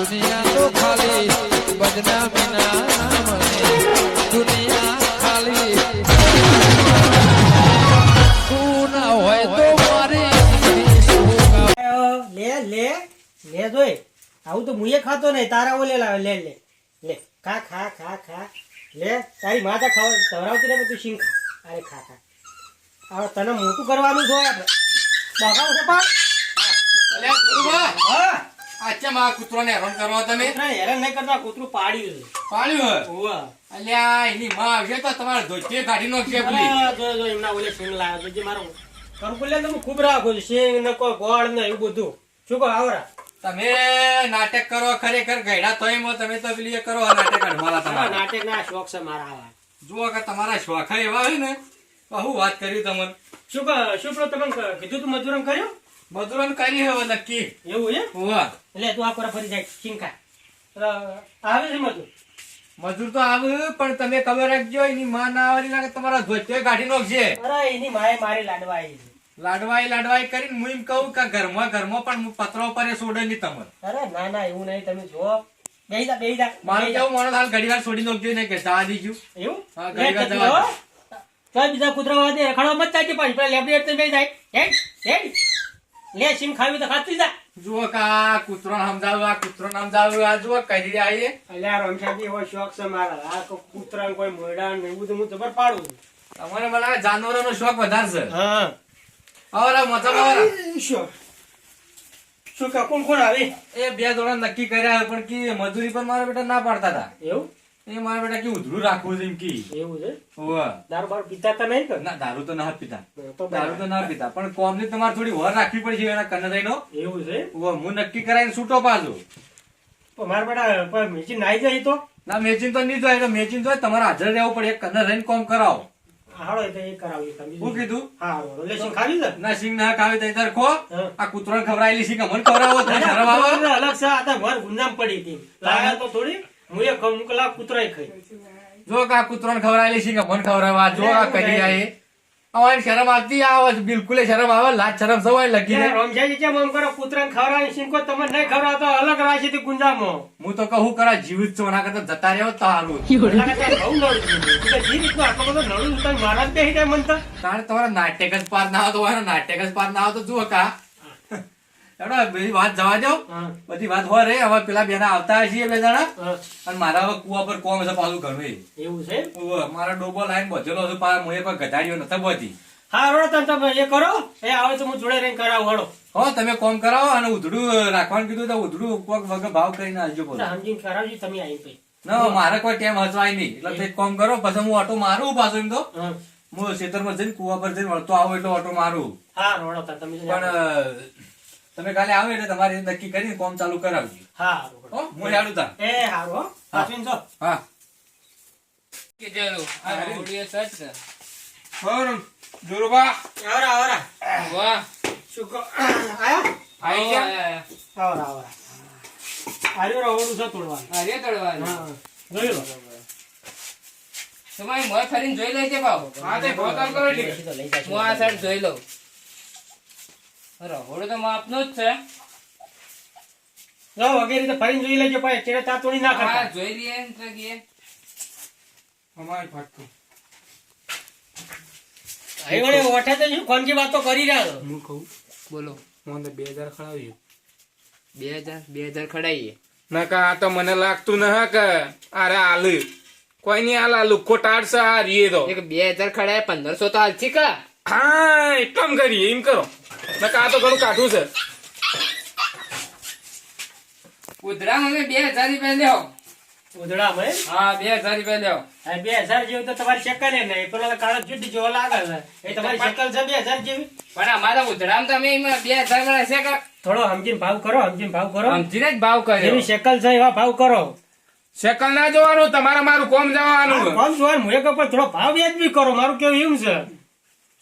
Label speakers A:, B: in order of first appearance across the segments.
A: દુનિયા તો ખાલી બદનામી ના નામને દુનિયા ખાલી તું ના હોય તો મારી
B: લે લે લે જોઈ આવું તો મુએ ખાતો નહીં તારા ઓલે લાવે લે લે લે ખા ખા ખા ખા લે તારી માતા ખાવા સવરાવતી ને તું શીંગ ખા અરે ખા ખા હવે તને મોટું કરવાનું છે આપણે બગાવ સપા
C: અલ્યા ગુરુબા
B: હા
C: આચ્છા માં કૂતરોને હેરાન કરવા તમે
B: કૂતરાને હેરાન નહીં કરતા કૂતરું પાડ્યું છે
C: પાડ્યું હે
B: ઓવા
C: અલ્યા એની માં આવશે તો તમારે ધોતી કાઢી નાખશે પેલી
B: જો જો એમના ઓલે શીંગ લાવ્યો તો જે મારો કરકુલે તમે ખૂબ રાખો છો શીંગ ને કોઈ ગોળ ને એવું બધું શું કહો આવરા
C: તમે નાટક કરો ખરેખર ગયડા તોય મો તમે તો પેલી એ કરો નાટક અડમાલા તમારા
B: નાટક ના શોખ છે મારા આવા
C: જુઓ કે તમારા શોખ એવા હોય ને તો હું વાત કરી તમને
B: શું પેલો તમે કીધું તું મજૂરન કર્યું
C: મધુરન કરી હવે નક્કી
B: એવું છે
C: હોવા
B: એટલે તું આ પર ફરી જાય શીંકા આવે છે મજૂર
C: મજૂર તો આવે પણ તમે ખબર રાખજો એની માં ના આવવાની ના તમારા ધોતી કાઢી નાખશે
B: અરે એની માએ મારી લાડવા આવી છે
C: લાડવાઈ કરીને હું એમ કહું કે ઘરમાં પણ હું પતરા ઉપર એ છોડે નહીં તમને
B: અરે ના ના એવું નહીં તમે જો બેહી જા
C: મારું કેવું માણસ હાલ ઘડી વાર છોડી નાખજો ને કે જવા દીજું
B: એવું
C: હા, ઘડી વાર જવા દે.
B: ચાલ બીજા કૂતરા વાદે રખડવા મત ચાલતી પાછી પેલા લેબરેટ બેહી જાય હેડ હેડ લે સીમ ખાવી તો ખાતી જા
C: જુઓ કે આ કૂતરો સમજાવું આ કૂતરો સમજાવું આ જુઓ કહી રહ્યા એ
B: અલ્યા રમશાજી એવો શોખ છે મારા આ કૂતરા કોઈ મોયડા ને એવું બધું હું જબર પાડું છું.
C: તમારે મને જાનવરોનો શોખ વધારે છે
B: હા
C: આવરા મતલબ આવરા
B: શું કા કોણ આવે
C: એ બે દોડા નક્કી કર્યા પણ કે મજૂરી પર મારા બેટા ના પાડતા હતા
B: એવું
C: એ મારા બેટા કે ઉધરું રાખવું છે એમ કી
B: એવું છે
C: હોવે.
B: દારૂ બાર પીતા તો નહીં કર
C: ના દારૂ તો ના પીતા
B: તો
C: દારૂ તો ના પીતા પણ કોમની તમારે થોડી વર રાખવી પડશે એના કન્નડાઈનો
B: એવું છે
C: હું નક્કી કરાવીને છૂટો પાછો
B: તો મારા બેટા પર મેચી નાઈ જાય તો
C: ના મેચિંગ તો નહીં જોઈએ મેચિંગ જોઈએ તમારે હાજર રહેવું પડે એક કન્નર રહીને કોમ કરાવો
B: હાડો એ તો એ કરાવી તમે
C: શું કીધું
B: હા એટલે શું ખાવી છે
C: ના સિંગ ના ખાવી તો ઇધર ખો
B: હા.
C: આ કૂતરો ખવડાયેલી સિંગ અમને ખવડાવો તો શરમ આવે
B: અલગ છે આ તો ઘર ગુંજામ પડી હતી લાયા તો થોડી હું એક મુકલા કૂતરાય ખાઈ
C: જો કે આ કૂતરો ખવડાયેલી સિંગ અમને ખવડાવવા જો આ કરી આયે અમારી શરમ આવતી આવે બિલકુલ શરમ આવે લાજ શરમ સવાય લગી ને
B: રમજાજી કેમ આમ કરો કૂતરાને ખવડાવી સિંકો તમને નહીં ખવડાવતો અલગ રાશી થી ગુંજામો
C: હું તો કહું કરા જીવિત છો ના કરતા જતા રહ્યો તો સારું
B: એટલે કે બહુ નડું છું. એટલે જે રીતનું આટલો બધો નડું છું, તમે મારા જ બેસી જાય મન તો
C: તારે તમારા નાટક જ પાર ના આવે તો હોય ને નાટક જ પાર ના આવે તો જુઓ કા એવડો બધી વાત જવા દો
B: હા,
C: બધી વાત હોય રે હવે પેલા બેના આવતા છીએ બે જણા
B: હા.
C: અને મારા હવે કુવા પર કોમ છે પાછું ઘણું
B: એવું છે
C: મારા ડોબો લાઈન બધેલો છે પાછા મોએ કોઈ ગધાડીઓ નથી બધી
B: હા રોડો તમે એ કરો એ આવે તો હું જોડે રહીને કરાવું હળો
C: હો તમે કોમ કરાવો અને ઉધડું રાખવાનું કીધું તો ઉધડું કોક વગર ભાવ કરીને આવજો બોલો
B: સમજીને કરાવજો તમે આવી પછી
C: ના મારે કોઈ ટેમ હચવાય નહીં એટલે તે કોમ કરો પછી હું ઓટો મારું પાછું એમ તો
B: હા
C: હું ખેતરમાં જઈને કુવા પર જઈને વળતો આવું એટલે ઓટો મારું
B: હા રોડો તમે
C: પણ તમે કાલે આવો એટલે તમારે નક્કી કરીને કોમ ચાલુ કરાવજો
B: હા
C: હો હું યાડું તા
B: એ હારું હો પાછું જો
C: હા
D: કે જરૂર આ ઓડિયો સર્ચ કર
C: જોરુબા
B: આવરા આવરા
D: વાહ
B: શું કહો આયા
C: આઈ ગયા
B: આવરા આવરા આર્યો રોડું છે તોડવાનું
D: અરે તળવાનું
B: હા જોઈ લો
D: તમારી મોય ફરીને જોઈ લેજે બાબુ
C: હા તે બોતલ કરો એટલે
B: બેસી તો લઈ જાય
D: હું આ સાઈડ જોઈ લઉં રહોડું તો માપનું જ છે
B: જો વગેરે તો ફરીને જોઈ લેજો ભાઈ ચેડે તા તોડી ના
D: હા
B: કરતા
D: જોઈ લઈએ ને તો ગયે
C: અમારી ફાટકો
B: અહીં વળે ઓઠે તો શું કોણકી વાતો કરી રહ્યા છો
D: હું કહું બોલો
E: મને 2000 ખડાવ્યું
D: 2000 ખડાઈએ
E: નકા આ તો મને લાગતું ન કે અરે આલુ કોઈ નહીં આલા લુખો ટાડશે આ રીએ તો
D: એક 2000 ખડાય 1500 તો હાલ કા
E: હા એકમ કરીએ એમ કરો નકા આ તો ઘણું કાઠું છે
D: ઉધરા મને 2000 રૂપિયા લેવો
B: ઉધડા ભાઈ
D: હા 2000 રૂપિયા લેવો
B: આ 2000 જેવું તો તમારી શકલ નહીં પેલો તો કાળો ચૂંટી જેવો લાગે છે એ તમારી શકલ છે 2000 જેવી
D: પણ અમારા ઉધરામાં તમે એમાં 2000 મળે છે કે
B: થોડો સમજીને ભાવ કરો સમજીને ભાવ કરો
D: સમજીને જ ભાવ કર્યો
B: જેવી શકલ છે એવા ભાવ કરો
E: સેકલ ના જોવાનું તમારે મારું કોમ જવાનું
B: કોમ જોવાનું મુએ કહું પણ થોડો ભાવ વ્યાજબી કરો મારું કેવું એવું છે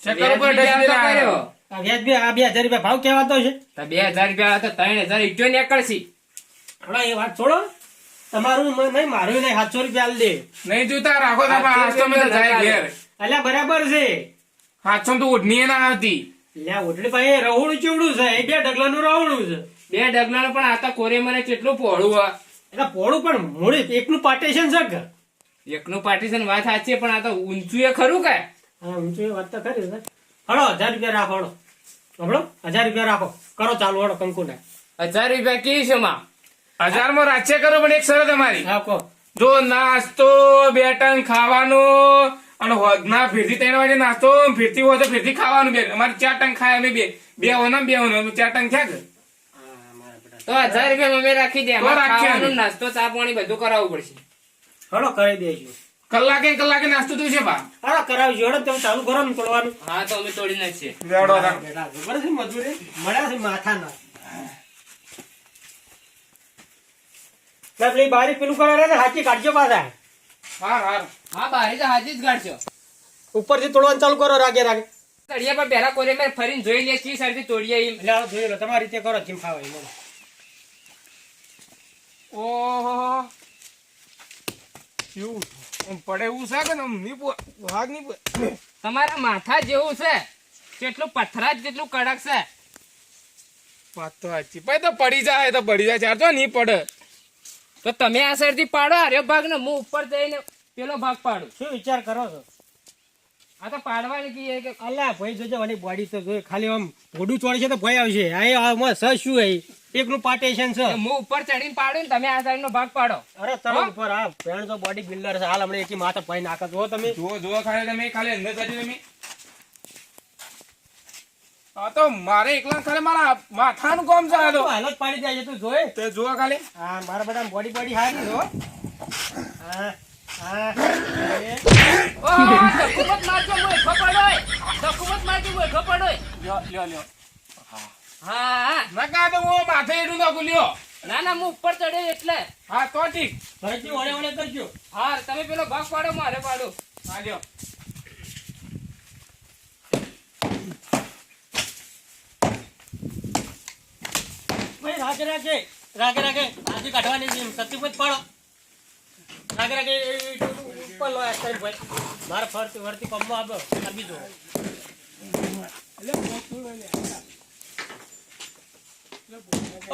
E: સેકલ ઉપર
D: વ્યાજબી ભાવ તો કર્યો.
B: આ વ્યાજબી આ 2000 રૂપિયા ભાવ કહેવાતો છે
D: તો 2000 રૂપિયા તો 3000 ઈટો નીકળશી
B: હમણાં એ વાત છોડો તમારું નહીં મારું નહીં 700 રૂપિયા આલ દે
E: નહીં જોતા રાખો તમે 800 માં તો જાય ઘેર
B: અલ્યા બરાબર છે
E: 800 તો ઓઢની ના આવતી
B: લ્યા ઓટલી ભાઈ રહોડું ચેવડું છે એ 2 ઢગલાનું રહોડું છે
D: બે ડગલાનો પણ આ તો કોરે મને કેટલું પહોળું હોય.
B: એટલે પોળું પણ મોડી એકનું પાર્ટીશન છે કે
D: એકનું પાર્ટીશન વાત સાચી પણ આ તો ઊંચું એ ખરું કે
B: હા ઊંચું એ વાત તો ખરી છે. હળો 1000 રૂપિયા રાખો હળો હળો 1000 રૂપિયા રાખો કરો ચાલુ હળો કંકુ ને
D: 1000 રૂપિયા કી છે માં
E: 1000 માં રાજ્ય કરો પણ એક શરત અમારી.
B: હા કહો
E: જો નાસ્તો 2 ટન ખાવાનો અને હોદના ફીરથી 3 વાગે નાસ્તો ફીરથી હોય તો ફીરથી ખાવાનું. બે અમારે 4 ટન ખાય અમે બે હોના 4 ટન થયા કે
D: તો 1000 રૂપિયા અમે રાખી દે.
E: તો
D: અમારે
E: રાખીએ
D: ખાવાનું,
E: અમે.
D: નાસ્તો ચા પાણી બધું કરાવવું પડશે.
B: હળો કરી દેજો
E: કલાકે નાસ્તો થયું છે બા.
B: હા કરાવજો હળો તમે ચાલુ કરો ને તોડવાનું
D: હા તો અમે તોડી નાખીએ.
E: લેવડો તાર.
B: બેટા ખબર છે મજૂરી મળ્યા છે માથાના પેલી બારી પેલું કરે ને હાચી કાઢજો પાછા
E: હાર
D: હા બારી તો હાજી જ ગાડશો.
B: ઉપરથી તોડવાનું ચાલુ કરો રાગે રાગે
D: તળિયા પર પહેલા કોરે મેં ફરીને જોઈ લે ચી સાઈડથી તોડીએ એમ.
B: એટલે આ જોઈ લો તમારી રીતે કરો જીમ ખાવા એમ.
E: ઓહો એવું આમ પડે એવું છે કે આમ નહીં વાઘ નહીં
D: તમારા માથા જેવું છે કેટલું પથરા જેટલું કડક છે.
E: વાત તો સાચી. ભાઈ તો પડી જાય ચાર તો નહીં પડે.
D: તો તમે આ સાઈડ થી પાડો આર્યો ભાગ ને હું ઉપર જઈને પેલો ભાગ પાડું.
B: શું વિચાર કરો છો
D: આ તો પાડવાની કીએ કે
B: અલ્યા ભાઈ જોજો આની બોડી તો જોઈ ખાલી આમ ઘોડું ચોડે છે તો ભય આવશે આ આમાં સ શું હે એકનું પાર્ટીશન છે
D: હું ઉપર ચડીને પાડું ને તમે આ સાઈડ નો ભાગ પાડો.
B: અરે તમે ઉપર આ ભેણ તો બોડી બિલ્ડર છે હાલ હમણાં એકી માથા પાઈ નાખે જો તમે
E: જુઓ ખાલી તમે ખાલી અંદર જજો તમે. આ તો મારે એકલા ખાલી મારા માથાનું કામ છે આ તો.
B: હાલ જ પાડી જાય છે તું જોઈ
E: તે જુઓ ખાલી
B: હા મારા બધા બોડી બોડી હારી જો હા હા એ.
D: ઓહો, ધક્કુમત મારજો મોય ખપડોય. ધક્કુમત મારજો મોય ખપડોય.
E: લ્યો
D: હા હા
E: નકા તો હું માથે એડું નાખું લ્યો.
D: ના ના હું ઉપર ચડ્યો એટલે.
E: હા તો ઠીક.
B: ફરીથી વળે વળે કરજો
D: હા તમે પેલો ભાગ પાડો મારે પાડો.
E: હા લ્યો.
B: ભાઈ રાગે રાગે આજે કાઢવાની છે સતીપત પાડો રાગે રાગે ઉપર લો આ સાઈડ ભાઈ મારે ફરતી વળતી કમમાં આવો આ બીજો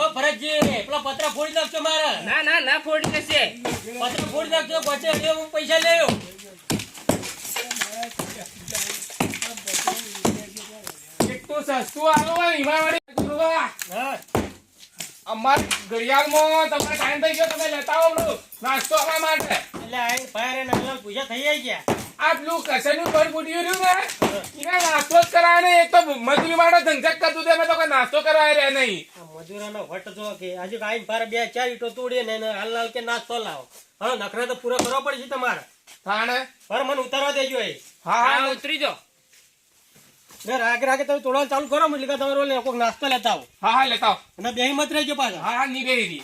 B: ઓ ફરજી પેલા પતરા ફોડી નાખજો મારે
D: ના ના ના ફોડી નશે.
B: પતરા ફોડી નાખજો પછી હું પૈસા લેયો
E: એક તો સસ્તું આલો હોય હિમાવાળી ગુરુવા.
B: હા
E: અમાર ઘડિયાળમાં તમારે ટાઈમ થઈ ગયો તમે લેતા આવો પેલું નાસ્તો આપવા માટે.
B: એટલે આ ફાયર એન્ડ અલગ પૂજા થઈ જાય ગયા
E: આ પેલું કસરનું ઘર ફૂટ્યું રહ્યું ને એને નાસ્તો જ કરાય ને. એક તો મજૂરી માટે ધંધક કરતું હતું, અમે તો કોઈ નાસ્તો કરાય રહ્યા નહીં.
B: આ મજૂરોનો વટ જો કે આજે આઈ ફારે 2-4 ઈટો તોડીએ ને એને હાલ હાલ કે નાસ્તો લાવો હવે નખરા તો પૂરો કરવો પડશે તમારે
E: થાણે
B: પર મને ઉતારવા દેજો એ
E: હા
D: હા
E: હા
D: ઉતરી જો.
B: ને રાગે રાગે તમે તોડવાનું ચાલુ કરો એટલે કે તમારે ઓલે કોઈક નાસ્તો લેતા આવો
E: હા હા લેતા આવો.
B: અને બેહી મત રહેજો પાછા
E: હા હા ની બેરી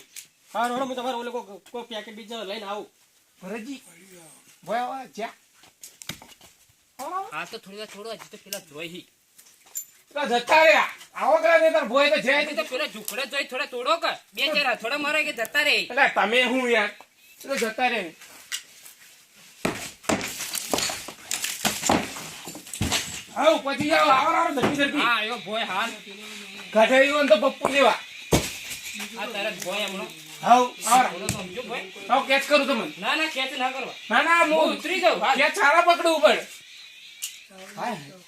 B: હા રોડો હું તમારે ઓલે કોઈ પેકેટ બીજો લઈને આવું
E: ભરતજી ભયા જ્યાં
D: હા તો થોડી વાર છોડો હજી તો પેલા જોઈ.
E: પેલા જતા રહ્યા આવો કરે ને તાર ભોય તો જાય
D: તો પેલા ઝુકડે જોઈ થોડા તોડો કે બે ચાર થોડા મારે કે જતા રે.
E: એટલે તમે હું યાર એટલે જતા રે. આવ પછી જાઓ આવો ધરતી ધરતી
D: હા એવો ભોય હાલ
E: ગઢાઈ તો પપ્પુ લેવા
D: આ તરત ભોય હમણાં
E: આવ આવ
D: બોલો તો સમજો ભોય.
E: આવ કેચ કરું તમને.
D: ના ના ખેંચ ના કરવા.
E: ના ના
D: હું
E: હું
D: ઉતરી જાઉં હાલ.
E: કેચ સારા પકડું ઉપર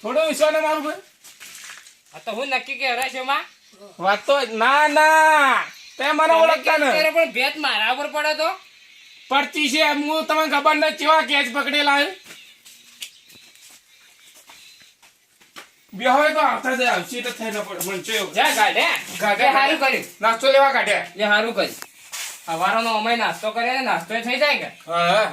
E: થોડો વિશ્વાસ મારું ભાઈ.
D: આ તો હું નક્કી કે હરાશે માં
E: વાત તો ના ના તે મને ઓળખતા ને
D: ત્યારે પણ ભેદ મારા ઉપર પડે તો
E: પડતી છે હું તમને ખબર ન કેવા કેચ પકડેલા હે. બેહોય તો આવતા જ આવશે તો થઈ ન પડે મને જોયો
D: જા ગાડે
E: ગાડે.
D: ગાડે સારું કર્યું.
E: નાસ્તો લેવા કાઢ્યા.
D: એ સારું કર્યું. સવારનો અમે નાસ્તો કરે ને નાસ્તો થઈ જાય કે
E: હા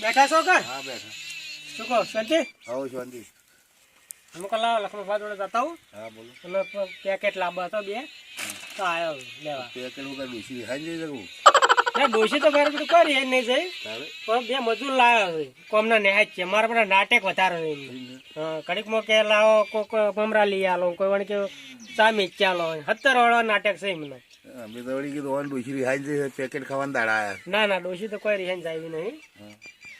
B: બેઠા છો કે
F: હા બેઠા
B: શું કહો શાંતિ
F: આવો શાંતિ
B: હું કલા લક્ષ્મણ જોડે જતા હું
F: હા બોલો
B: એટલે પેકેટ લાવવા હતો 2 તો આવ્યો લેવા
F: પેકેટ વગર ડૂસી હાઈ જઈ શકું
B: ના ડોશી તો મારે બધું કરી એ નહીં જઈ
F: તારે
B: પણ 2 મજૂર લાવ્યો છે કોમના નેહાજ છે મારા બધા નાટક વધારે નહીં હા કડીકમાં કે લાવો કોઈ મમરા લઈ આલો કોઈ વણ કે ચામી ચાલો 70 વાળા નાટક છે એમને
F: અમે તો વળી કીધું ઓન ડૂસી હાઈ જઈ પેકેટ ખાવાના દાડા આયા
B: ના ના ડોશી તો કોઈ રિહાન જાય નહીં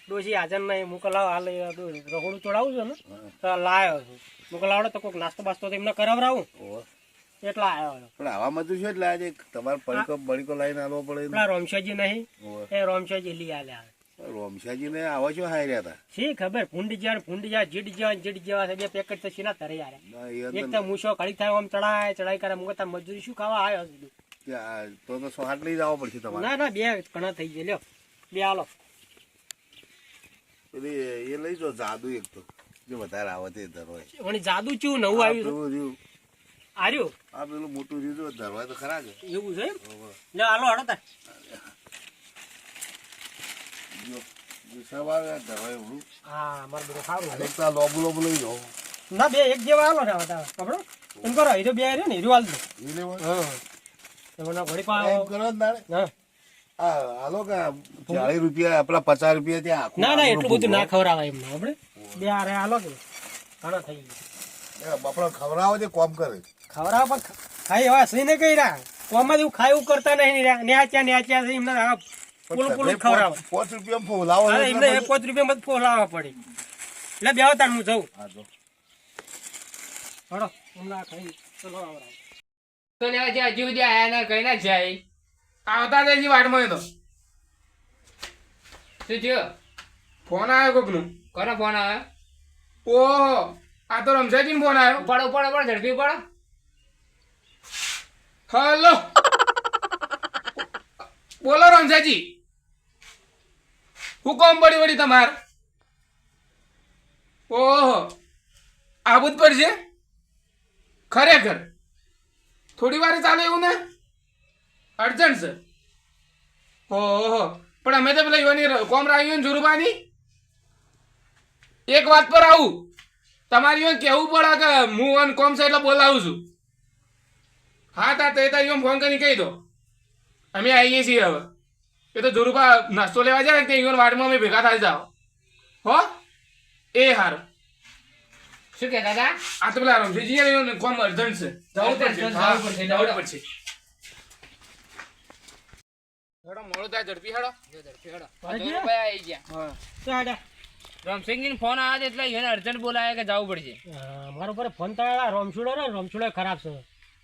B: ડોશી હાજર નહીં મોકલાવ હાલ રહોડું ચોડાવું છું ને તો લાયો છું મોકલાવડો તો કોઈક નાસ્તો બાસ્તો તો એમને કરાવરાવું
F: ઓહો.
B: એટલા આવ્યો હતો.
F: પણ આવામાં તો શું એટલે આજે તમારે બળીકો લાઈને આવવો પડે ને?
B: પેલા રોમશાજી નહીં
F: ઓહો.
B: એ રોમશાજી લઈ આલ્યા
F: રોમશાજીને આવા શું હાઈ રહ્યા હતા?
B: શી ખબર ફૂંડી જ્યાં જીડ જેવા છે બે પેકેટ તો શીના તરે યાર
F: ના, એ
B: એક
F: અંદર
B: તો મૂછો કડી થાય આમ ચડાય કરે મુકતા મજૂરી શું ખાવા આવ્યો છું
F: ત્યાં તો સોહાટ લઈ જવો પડશે તમારે.
B: ના ના બે ઘણા થઈ ગયા લ્યો બે હાલો
F: પેલી એ લઈ જાઓ જાદુ એક તો જો વધારે આવે તે ધરવાય.
B: વળી જાદુ ચેવું નવું
F: આ
B: આવ્યું
F: પેલું રહ્યું,
B: આર્યું
F: આ પેલું મોટું રહ્યું જો ધરવાય તો ખરા છે.
B: એવું છે એમ?
F: ઓહો.
B: લે હાલો હડો તાર
F: જો, જો સવારે ધરવાય એવડું.
B: હા મારે બધું સારું
F: આ એક તો આ લોબુ લોબુ લઈ જાઓ.
B: ના બે એક જેવા હાલો ને કપડો એમ કરો હીરો બે રહ્યો ને હીરો હાલ દો
F: એ લેવા.
B: હા એમને ઘડી
F: એમ
B: પાડો
F: કરો ને તારે.
B: હા
F: આ હાલો કે 40 રૂપિયા આપણા 50 રૂપિયા ત્યાં આખું
B: ના ના એટલું બધું ના
F: ભૂગો.
B: ખવડાવાય એમને આપણે બે હારે હાલો કે ઘણા થઈ ગયા
F: એ બાપડો ખવડાવો છે કોમ કરે.
B: ખવડાવ પણ ખાઈ હવે સહી ને કઈ રહ્યા કોમાં એવું ખાય એવું કરતા નહીં રહ્યા ન્યાચ્યા છે એમને આ પૂરું પૂરું ખવડાવ
F: 5 રૂપિયા ફોલાવો
B: અરે
F: એટલે
B: એમને 5 રૂપિયા મત ફોલાવવા પડે એટલે બે તાર હું જઉં
F: હા જો.
B: હડો હમણાં ખાઈ ચલો આવરા
D: તો લેવા જે હજી સુધી આયા ના કઈ ના જાય
E: આવતા જ હજી વાટમાં એ તો
D: શું થયું
E: ફોન આવ્યો કોકનું.
D: કોનો ફોન આવે
E: ઓહો, આ તો રમજાજીનો ફોન આવ્યો.
D: ઉપાડો ઉપાડો ઉપાડો ઝડપી ઉપાડો
E: હલો, બોલો રમજાજી, હું કોમ પડી વળી તમાર? ઓહો, આવું જ પડશે ખરેખર? થોડી વાર ચાલે એવું ને? અર્જન્ટ છે? ઓહો, પણ અમે તો પેલા યુવાની કોમ રાખ્યું ને જુરુબાની એક વાત પર આવું, તમારે યુવાન કહેવું પડે કે હું વન કોમ છે એટલે બોલાવું છું. હા તા તે યુવાન ફોન કરીને કહી દો અમે આવીએ છીએ. હવે એ તો જુરુબા નાસ્તો લેવા જાય ને તે યુવાન વાડમાં અમે ભેગા થાય જાઓ હો. એ હારું.
D: શું કહેતા હતા
E: આ તો પેલા રમજીજી કોમ અર્જન્ટ છે, જવું પડશે. હા, જવું પડશે. હેડો, મોડું થાય, ઝડપી હેડો.
D: ઝડપી હેડો
B: આવી ગયા?
D: જોરુભાઈ આવી ગયા
E: હા.
B: ચાડા
D: રમસિંગજી ફોન આવે છે એટલે એને અર્જન્ટ બોલાય કે જવું પડશે
B: મારા ઉપર ફોન થાય રોમછોડો ને રોમછોડો ખરાબ છે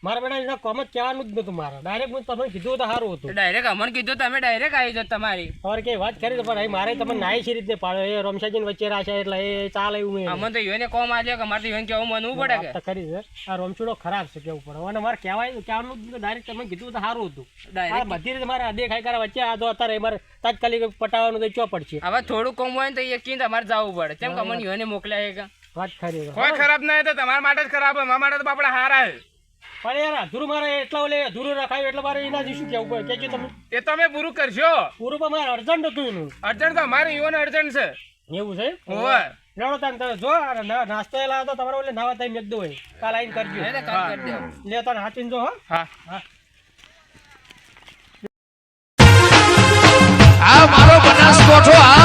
B: મારા બેટા એના કોમ જ કહેવાનું જ નતું મારે ડાયરેક્ટ હું તમને કીધું તો સારું હતું
D: ડાયરેક્ટ અમને કીધું તમે ડાયરેક્ટ આવી જાવ તમારી
B: તમારે કઈ વાત કરી તો પણ અહીં મારે તમને નાઈ છે રીતે પાડ્યો એ રોમશાજી વચ્ચે રાશે એટલે એ ચાલે એવું મેં
D: અમને તો યુવાને કોમ આવ્યો કે અમારે તો યુવાન કેવું માનવું પડે કે
B: વાત તો કરી છે આ રોમછોડો ખરાબ છે કેવું પડે અને મારે કહેવાનું ડાયરેક્ટ તમે કીધું તો સારું હતું આ
D: ડાયરેક્ટ
B: બધી રીતે મારે દેખાય કરે વચ્ચે આ તો અત્યારે મારે તાત્કાલિક પટાવવાનું તો ચો પડશે
D: હવે થોડું કોમ હોય ને તો એ કીધું તમારે જવું પડે કેમ કે અમને યુવાને મોકલ્યા છે કે
B: વાત ખરી છે.
E: કોઈ ખરાબ ના તો તમારા માટે જ ખરાબ, અમારા માટે તો બાપડા હારા છે.
B: પણ યાર અધૂરું મારે એટલા ઓલે અધૂરું રખાયું એટલે મારે એનાથી શું કેવું પડે કેજો તમે
E: એ તો અમે પૂરું કરશો.
B: પૂરું પણ મારે અર્જન્ટ હતું એનું
E: અર્જન્ટ તો અમારે યુવાન અર્જન્ટ છે.
B: એવું છે
E: હોવે.
B: લેવડો તમે જો આ નાસ્તો એ લાવો તો તમારે ઓલે નાવા time મેકદો હોય કાલ આઈને કરજો
D: એને કામ કરી દેવું
B: લે તને હાચીને જો હો
E: હા.
A: આ મારો બનાસકોઠો આ